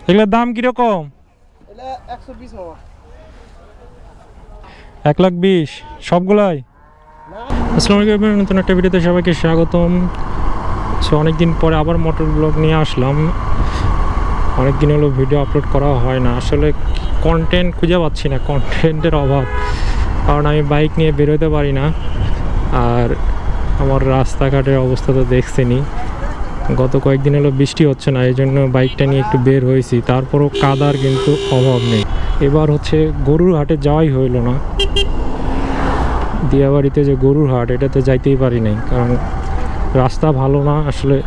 এগুলোর দাম কিরকম? 1,20,000 সবগুলাই। আসসালামু আলাইকুম, নতুন একটা ভিডিওতে সবাইকে স্বাগতম। সো অনেকদিন পরে আবার মোটর ব্লগ নিয়ে আসলাম। অনেকদিন হলো ভিডিও আপলোড করা হয় না, আসলে কন্টেন্ট খুঁজে পাচ্ছি না, কন্টেন্টের অভাব। কারণ আমি বাইক নিয়ে বেরোতে পারি না, আর আমার রাস্তাঘাটের অবস্থা তো দেখছেনি। গত কয়েকদিন হলো বৃষ্টি হচ্ছে না, এই জন্য বাইকটা নিয়ে একটু বের হয়েছি। তারপরও কাদার কিন্তু অভাব নেই। এবার হচ্ছে গরুর হাটে যাওয়াই হইল না। দিয়াবাড়িতে যে গরুর হাট, এটাতে যাইতেই পারি নাই, কারণ রাস্তা ভালো না। আসলে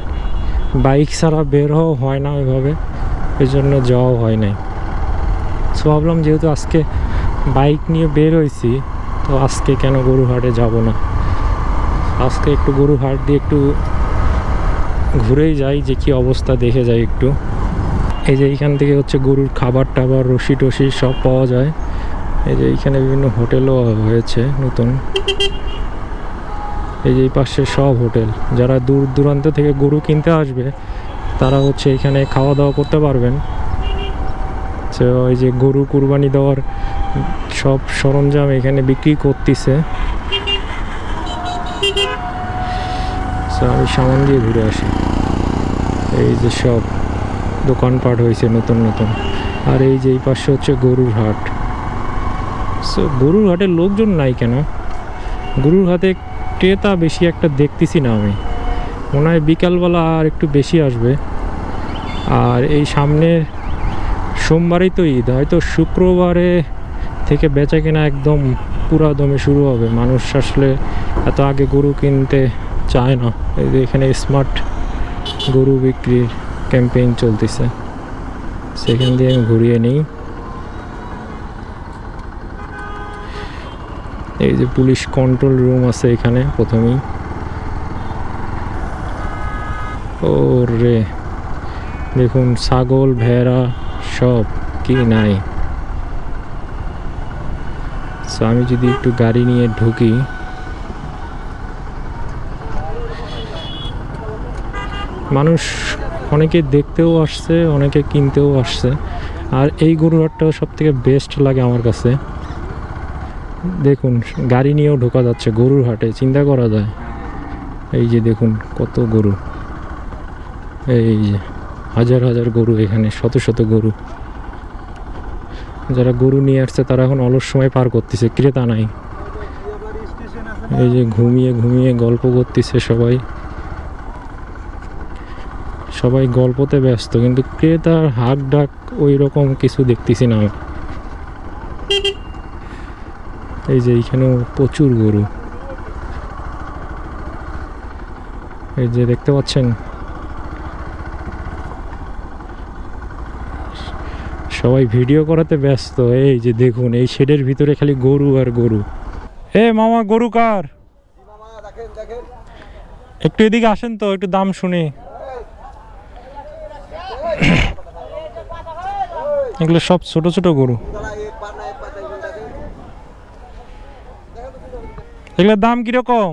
বাইক ছাড়া বের হওয়া হয় না ওইভাবে, এই জন্য যাওয়াও হয় নাই। সো ভাবলাম যেহেতু আজকে বাইক নিয়ে বের হয়েছি, তো আজকে কেন গরুর হাটে যাব না, আজকে একটু গরুর হাট দিয়ে একটু ঘুরেই যাই, যে কি অবস্থা দেখে যাই একটু। এই যে এইখান থেকে হচ্ছে গরুর খাবার টাবার, রশি টসি সব পাওয়া যায়। এই যে এইখানে বিভিন্ন হোটেলও হয়েছে নতুন। এই যে এই পাশে সব হোটেল। যারা দূর দূরান্ত থেকে গরু কিনতে আসবে, তারা হচ্ছে এখানে খাওয়া দাওয়া করতে পারবেন। তো এই যে গরু কুরবানি দেওয়ার সব সরঞ্জাম এখানে বিক্রি করতেছে। আমি সামান দিয়ে ঘুরে আসি। এই যে সব দোকানপাট হয়েছে নতুন নতুন। আর এই যে এই পাশে হচ্ছে গরুর হাট। সো গরুর হাটে লোকজন নাই কেন? গরুর হাটে ক্রেতা বেশি একটা দেখতেছি না আমি। মনে হয় বিকালবেলা আর একটু বেশি আসবে। আর এই সামনে সোমবারই তো ঈদ, হয়তো শুক্রবারে থেকে বেচা কেনা একদম পুরা দমে শুরু হবে। মানুষ আসলে এত আগে গরু কিনতে চায় না। এই যে এখানে স্মার্ট গরু বিক্রির ক্যাম্পেইন চলতেছে, সেখান দিয়ে আমি ঘুরিয়ে নিই। এই যে পুলিশ কন্ট্রোল রুম আছে এখানে প্রথমেই। ও রে, দেখুন ছাগল ভেড়া সব কি নাই। সো আমি যদি একটু গাড়ি নিয়ে ঢুকি, মানুষ অনেকে দেখতেও আসছে, অনেকে কিনতেও আসছে। আর এই গরুর হাটটাও সব থেকে বেস্ট লাগে আমার কাছে। দেখুন গাড়ি নিয়েও ঢোকা যাচ্ছে গরুর হাটে, চিন্তা করা যায়। এই যে দেখুন কত গরু, এই যে হাজার হাজার গরু, এখানে শত শত গরু। যারা গরু নিয়ে আসছে তারা এখন অলস সময় পার করতেছে, ক্রেতা নাই। এই যে ঘুমিয়ে ঘুমিয়ে গল্প করতেছে সবাই, সবাই গল্পতে ব্যস্ত, কিন্তু ক্রেতার হাক ডাক ওই রকম কিছু দেখতেছি না। এই যে এইখানেও প্রচুর গরু, এই যে দেখতে পাচ্ছেন। সবাই ভিডিও করাতে ব্যস্ত। এই যে দেখুন এই শেডের ভিতরে খালি গরু আর গরু। এ মামা, গরু কার? একটু এদিকে আসেন তো, একটু দাম শুনি। এগুলো সব ছোট ছোট গরু। এগুলোর দাম কিরকম?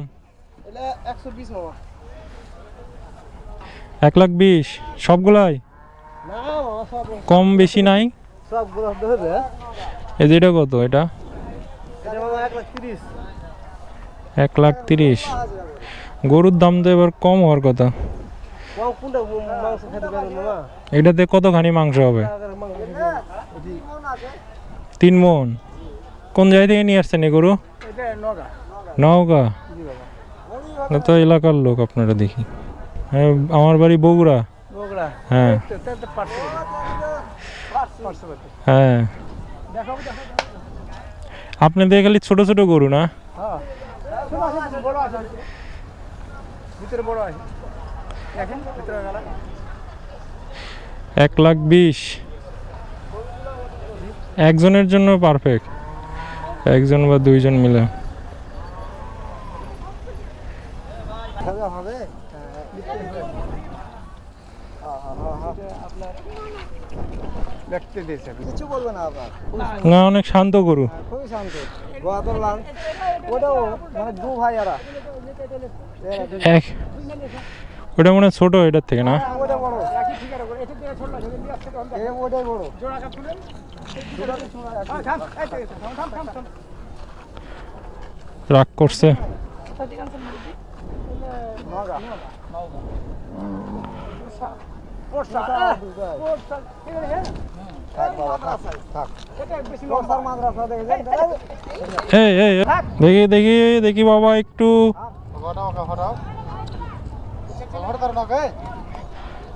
1,20,000 সবগুলাই? কম বেশি নাই? এই যে এটা কত? এটা 1,30,000। গরুর দাম তো এবার কম হওয়ার কথা। এটাতে কতখানি মাংস হবে? 3 মণ। কোন জায়গা থেকে নিয়ে আসছেন এই গরু? নওগাঁ? তো এলাকার লোক আপনারা দেখি। হ্যাঁ, আমার বাড়ি বগুড়া। হ্যাঁ হ্যাঁ। আপনাদের খালি ছোট ছোট গরু না? 1,20,000 একজনের জন্য পারফেক্ট, একজন বা দুইজন মিলে। না, অনেক শান্ত গরু। ওটা মনে হয় ছোট এটার থেকে না? রাগ করছে। দেখি দেখি দেখি বাবা একটু।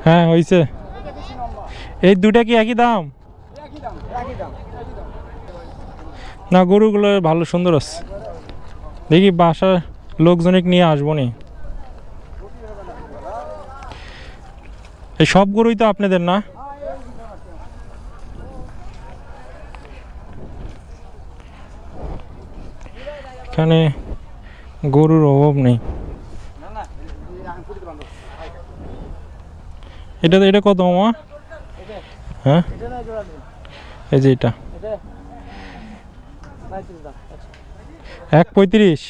হ্যাঁ হয়েছে। এই দুটা কি একই দাম? না গরুগুলো ভালো সুন্দর আছে। দেখি বাসার লোকজনকে নিয়ে আসবো নি। এই সব গরুই তো আপনাদের না? এখানে গরুর অভাব নেই। এটা কত মামা? হ্যাঁ এই যে এটা 1.35।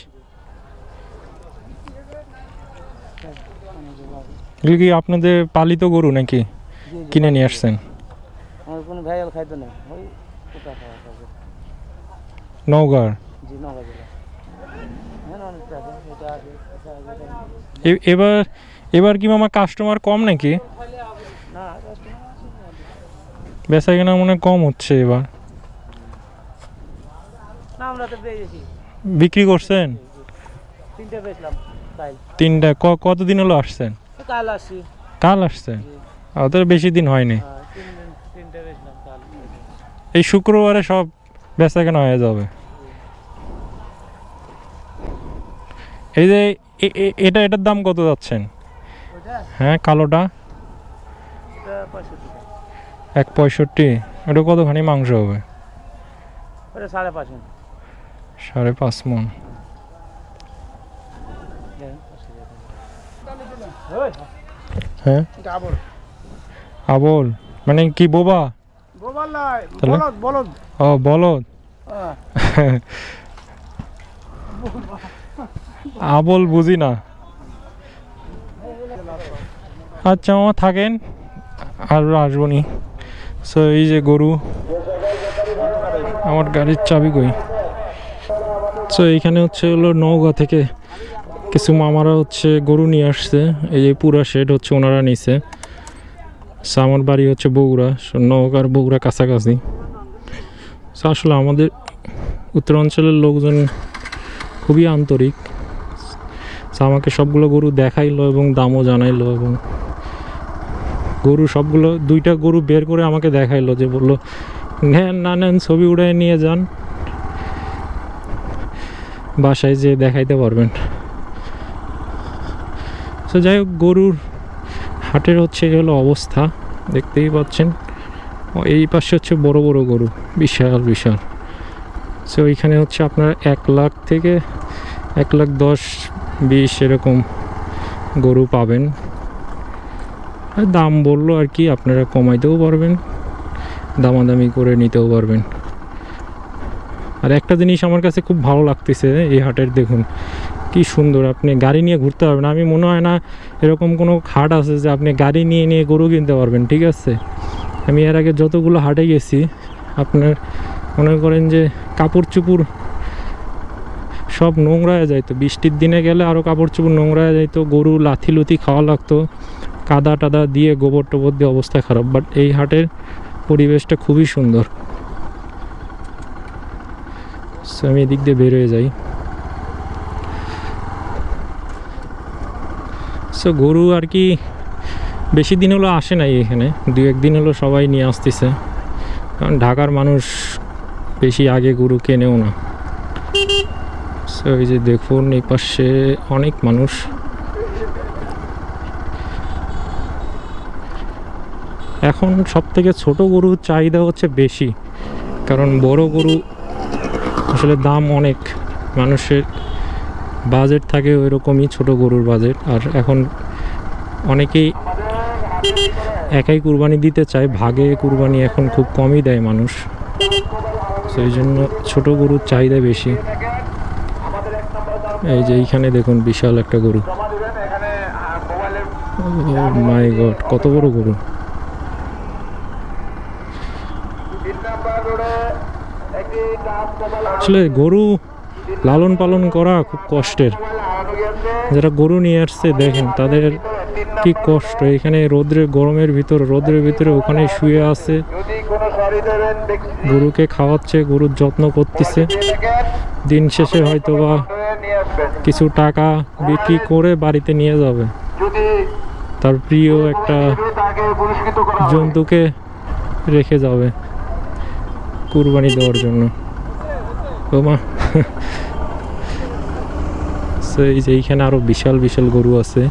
এগুলো কি আপনাদের পালিত গরু নাকি কিনে নিয়ে আসছেন? নওগাঁর। এবার এবার কি মামা কাস্টমার কম নাকি? বেচা কেনা মনে কম হচ্ছে এবার। বিক্রি করছেন? তিনটা। কতদিন হলো আসছেন? কাল আসছেন? ওদের বেশি দিন হয়নি। এই শুক্রবারে সব বেচা কেনা হয়ে যাবে। এই যে এটার দাম কত যাচ্ছেন? হ্যাঁ কালোটা 1.65। এটা কতখানি মাংস হবে? 5.5 মণ। হ্যাঁ আবল মানে কি বোবা? ও বলদ। আবল বুঝি না। আচ্ছা মামা থাকেন, আর আসবো নি। সো এই যে গরু, আমার গাড়ির চাবি কই? সো এইখানে হচ্ছে হলো নওগাঁ থেকে কিছু মামারা হচ্ছে গরু নিয়ে আসছে। এই যে পুরা শেড হচ্ছে ওনারা নিছে। সো আমার বাড়ি হচ্ছে বগুড়া, নওগাঁর বগুড়া কাছাকাছি। সো আসলে আমাদের উত্তরাঞ্চলের লোকজন খুবই আন্তরিক। সো আমাকে সবগুলো গরু দেখাইলো এবং দামও জানাইলো, এবং গরু সবগুলো দুইটা গরু বের করে আমাকে দেখাইলো, যে বললো নেন না নেন ছবি উড়াই নিয়ে যান, বাসায় যে দেখাইতে পারবেন। তো যাই হোক, গরুর হাটের হচ্ছে হলো অবস্থা দেখতেই পাচ্ছেন। এই পাশে হচ্ছে বড় বড় গরু, বিশাল বিশাল। সো এইখানে হচ্ছে আপনার 1 লাখ থেকে 1,10,20 এরকম গরু পাবেন। দাম বললো আর কি, আপনারা কমাইতেও পারবেন, দামাদামি করে নিতেও পারবেন। আর একটা জিনিস আমার কাছে খুব ভালো লাগতেছে এই হাটের, দেখুন কি সুন্দর, আপনি গাড়ি নিয়ে ঘুরতে পারবেন। আমি মনে হয় না এরকম কোনো হাট আছে যে আপনি গাড়ি নিয়ে নিয়ে গরু কিনতে পারবেন। ঠিক আছে, আমি এর আগে যতগুলো হাটে গেছি, আপনার মনে করেন যে কাপড় চুপড় সব নোংরা হয়ে যাইতো। বৃষ্টির দিনে গেলে আরও কাপড় চুপড় নোংরা হয়ে যাইতো, গরু লাথি লুথি খাওয়া লাগতো, কাদা টাদা দিয়ে, গোবর টোবর দিয়ে অবস্থা খারাপ। বাট এই হাটের পরিবেশটা খুবই সুন্দর। সো আমি এদিক দিয়ে বের হয়ে যাই। সো গরু আর কি বেশি দিন হলো আসে নাই এখানে, 2-1 দিন হলো সবাই নিয়ে আসতেছে, কারণ ঢাকার মানুষ বেশি আগে গরু কেনেও না। সো এই যে দেখুন এই পাশে অনেক মানুষ। এখন সব থেকে ছোট গরুর চাহিদা হচ্ছে বেশি, কারণ বড় গরু আসলে দাম অনেক, মানুষের বাজেট থাকে ওই রকমই ছোট গরুর বাজেট। আর এখন অনেকেই একাই কুরবানি দিতে চায়, ভাগে কুরবানি এখন খুব কমই দেয় মানুষ, সেই জন্য ছোট গরুর চাহিদা বেশি। এই যে এইখানে দেখুন বিশাল একটা গরু, মাই গড কত বড় গরু। আসলে গরু লালন পালন করা খুব কষ্টের। যারা গরু নিয়ে আসছে দেখেন তাদের কি কষ্ট, এখানে গরমের ভিতরে ওখানে শুয়ে আছে, গরুকে খাওয়াচ্ছে, গরুর যত্ন করতেছে। দিন শেষে হয়তো বা কিছু টাকা বিক্রি করে বাড়িতে নিয়ে যাবে, তার প্রিয় একটা জন্তুকে রেখে যাবে কুরবানি দেওয়ার জন্য। এই যে এইখানে আরো বিশাল বিশাল গরু আছে।